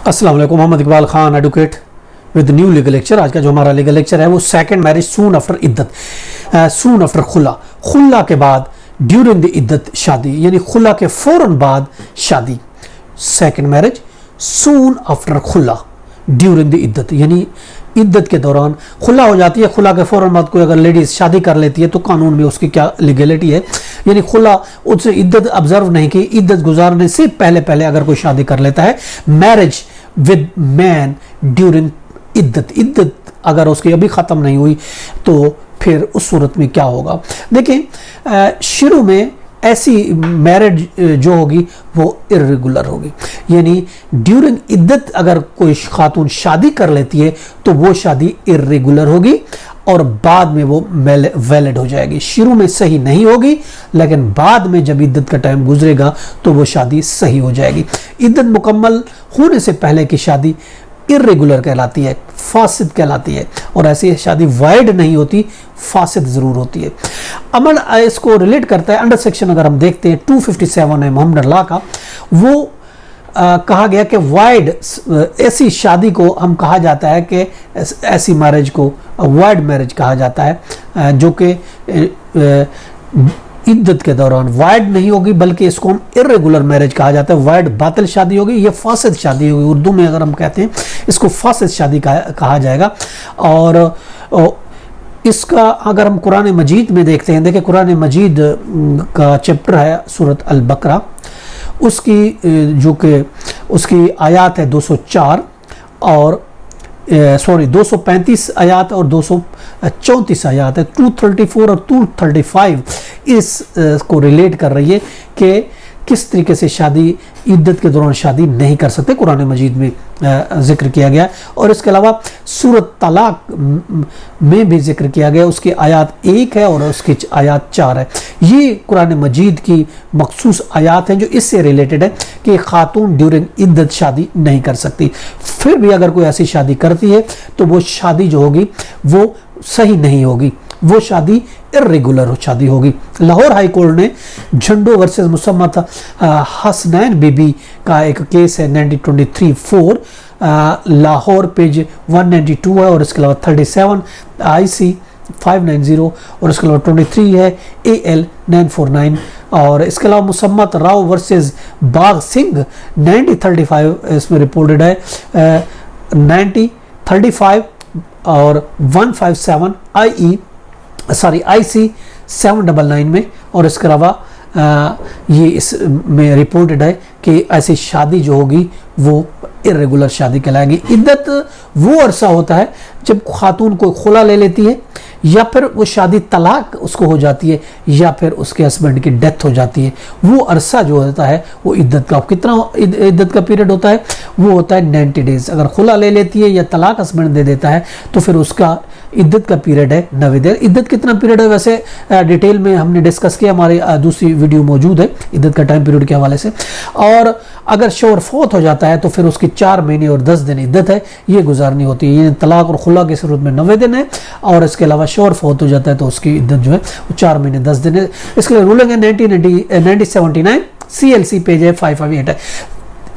अस्सलाम वालेकुम। Mohammad Iqbal Khan advocate with new legal lecture. आज का जो हमारा लीगल लेक्चर है वो सेकंड मैरिज सून आफ्टर इद्दत, सून आफ्टर खुला, खुला के बाद ड्यूरिंग द इद्दत शादी, यानी खुला के फौरन बाद शादी। सेकंड मैरिज सून आफ्टर खुला ड्यूरिंग द इद्दत, यानी इद्दत के दौरान खुला हो जाती है। खुला के फौरन बाद कोई अगर लेडीज शादी कर लेती है तो कानून में उसकी क्या लीगलिटी है, यानी खुला उससे इद्दत ऑब्जर्व नहीं की, इद्दत गुजारने से पहले पहले अगर कोई शादी कर लेता है। मैरिज विद मैन ड्यूरिंग इद्दत, इद्दत अगर उसकी अभी ख़त्म नहीं हुई तो फिर उस सूरत में क्या होगा। देखिए शुरू में ऐसी मैरिज जो होगी वो इर्रेगुलर होगी, यानी ड्यूरिंग इद्दत अगर कोई खातून शादी कर लेती है तो वो शादी इर्रेगुलर होगी और बाद में वो वैलिड हो जाएगी। शुरू में सही नहीं होगी लेकिन बाद में जब इद्दत का टाइम गुजरेगा तो वो शादी सही हो जाएगी। इद्दत मुकम्मल होने से पहले की शादी इर्रेगुलर कहलाती है, फासिद कहलाती है, और ऐसी शादी वाइड नहीं होती, फासिद जरूर होती है। अमल इसको रिलेट करता है, अंडर सेक्शन अगर हम देखते हैं 257 है मोहम्मद लॉ का, वो कहा गया कि वाइड ऐसी शादी को हम कहा जाता है कि ऐसी मैरिज को वाइड मैरिज कहा जाता है जो कि इद्दत के दौरान वाइड नहीं होगी बल्कि इसको हम इर्रेगुलर मैरिज कहा जाता है। वाइड बातिल शादी होगी, ये फासिद शादी होगी, उर्दू में अगर हम कहते हैं इसको फासिद शादी कहा जाएगा। और इसका अगर हम कुरान मजीद में देखते हैं, देखिए कुरान मजीद का चैप्टर है सूरत अल बकरा, उसकी जो कि उसकी आयत है 204 और 235 आयात और 234 आयात है, 234 और 235 इस को रिलेट कर रही है कि किस तरीके से शादी इद्दत के दौरान शादी नहीं कर सकते, कुरान मजीद में जिक्र किया गया। और इसके अलावा सूरत तलाक में भी जिक्र किया गया, उसकी आयत 1 है और उसकी आयत 4 है। ये कुरान मजीद की मखसूस आयत हैं जो इससे रिलेटेड है कि खातून ड्यूरिंग इद्दत शादी नहीं कर सकती। फिर भी अगर कोई ऐसी शादी करती है तो वो शादी जो होगी वो सही नहीं होगी, वो शादी इर्रेगुलर शादी होगी। लाहौर हाई कोर्ट ने झंडो वर्सेस मुसम्मत हसनैन बीबी का एक केस है 1923-4 लाहौर पेज 192 है और इसके अलावा 37 IC 590 और इसके अलावा 23 है AL 949 और इसके अलावा मुसम्मत राव वर्सेस बाग सिंह 9035 इसमें रिपोर्टेड है 9035 और 157 IC 799 में। और इसके अलावा ये इसमें रिपोर्टेड है कि ऐसी शादी जो होगी वो इर्रेगुलर शादी कहलाएगी। इद्दत वो अरसा होता है जब खातून कोई खुला ले लेती है या फिर वो शादी तलाक उसको हो जाती है या फिर उसके हस्बैंड की डेथ हो जाती है। वो अरसा जो होता है वो इद्दत का, कितना इद्दत का पीरियड होता है, वो होता है 90 डेज। अगर खुला ले लेती है या तलाक हस्बैंड दे देता है तो फिर उसका इद्दत का पीरियड है 90 दिन। इद्दत कितना पीरियड है वैसे डिटेल में हमने डिस्कस किया, हमारी दूसरी वीडियो मौजूद है इद्दत का टाइम पीरियड के हवाले से। और अगर शोहर फौत हो जाता है तो फिर उसकी 4 महीने और 10 दिन इद्दत है, ये गुजारनी होती है। ये तलाक और खुला की सूरत में 90 दिन है और इसके अलावा शोहर फौत हो जाता है तो उसकी इद्दत जो है वो 4 महीने 10 दिन है। इसके लिए रूलिंग है 1979 CLC पेज है 558 है।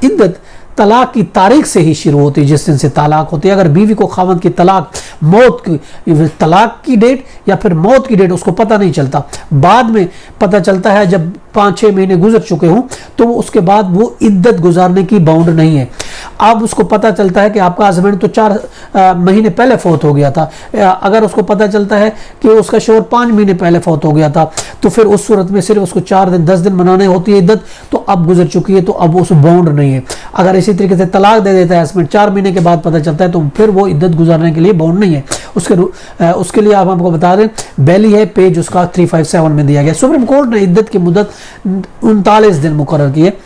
इद्दत तलाक की तारीख से ही शुरू होती है, जिस दिन से तलाक होती है। अगर बीवी को खावंद की तलाक मौत की तलाक की डेट या फिर मौत की डेट उसको पता नहीं चलता, बाद में पता चलता है जब 5-6 महीने गुजर चुके हों तो उसके बाद वो इद्दत गुजारने की बाउंड नहीं है। अब उसको पता चलता है कि आपका हस्बैंड तो 4 महीने पहले फौत हो गया था, अगर उसको पता चलता है कि उसका शोहर 5 महीने पहले फौत हो गया था तो फिर उस सूरत में सिर्फ उसको 4 दिन 10 दिन मनाने होती है इद्दत, तो अब गुजर चुकी है तो अब उस बाउंड नहीं है। अगर इसी तरीके से तलाक दे देता है हस्बैंड 4 महीने के बाद पता चलता है तो फिर वो इद्दत गुजारने के लिए बाउंड नहीं है। उसके लिए आप हमको बता दें बैली है पेज उसका 357 में दिया गया। सुप्रीम कोर्ट ने इद्दत की मुद्दत 39 दिन मुकर्रर की है।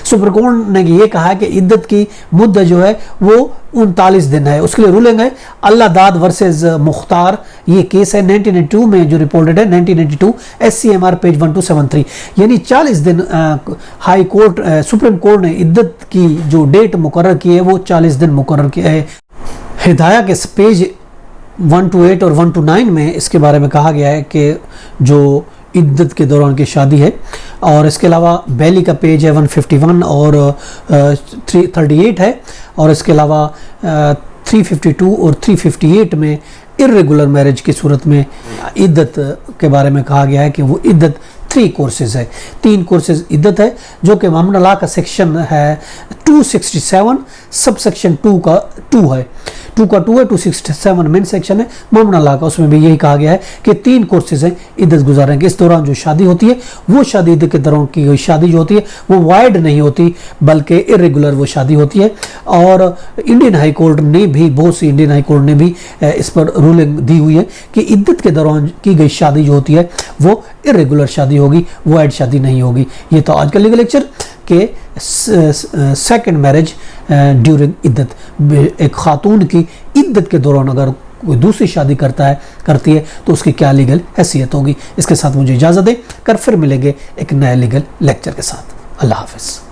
सुप्रीम कोर्ट ने ये कहा है कि इद्दत की मुद्दत जो है वो 39 दिन है। उसके लिए रूलिंग है अल्लाह दाद वर्सेस मुख्तार, ये केस है 1992 में जो रिपोर्टेड है 1992 SCMR पेज 1273, यानी 40 दिन हाई कोर्ट सुप्रीम कोर्ट ने इद्दत की जो डेट मुकर्रर की है वो 40 दिन मुकर्रर किया है। हिदाया के पेज 128 और 129 में इसके बारे में कहा गया है कि जो इद्दत के दौरान की शादी है। और इसके अलावा बैली का पेज है 151 और 338 है। और इसके अलावा 352 और 358 में इर्रेगुलर मैरिज की सूरत में इद्दत के बारे में कहा गया है कि वो इद्दत 3 कोर्सेज है, 3 कोर्सेज इद्दत है, जो कि मामला ला का सेक्शन है 267 सब सेक्शन 2 का 2 है, 2 का 2 है, 267 मेन सेक्शन है मामला ला का। उसमें भी यही कहा गया है कि 3 कोर्सेज हैं इद्दत गुजारेंगे। इस दौरान जो शादी होती है वो शादी इद्दत के दौरान की गई शादी जो होती है वो वाइड नहीं होती बल्कि इरेगुलर वो शादी होती है। और इंडियन हाई कोर्ट ने भी, बहुत सी इंडियन हाई कोर्ट ने भी इस पर रूलिंग दी हुई है कि इद्दत के दौरान की गई शादी जो होती है वो इरेगुलर शादी होगी, वाइड शादी नहीं होगी। ये तो आज का लीगल लेक्चर के सेकंड मैरिज ड्यूरिंग इद्दत, एक खातून की इद्दत के दौरान अगर कोई दूसरी शादी करती है तो उसकी क्या लीगल हैसियत होगी। इसके साथ मुझे इजाज़त दें, कर फिर मिलेंगे एक नए लीगल लेक्चर के साथ। अल्लाह हाफिज़।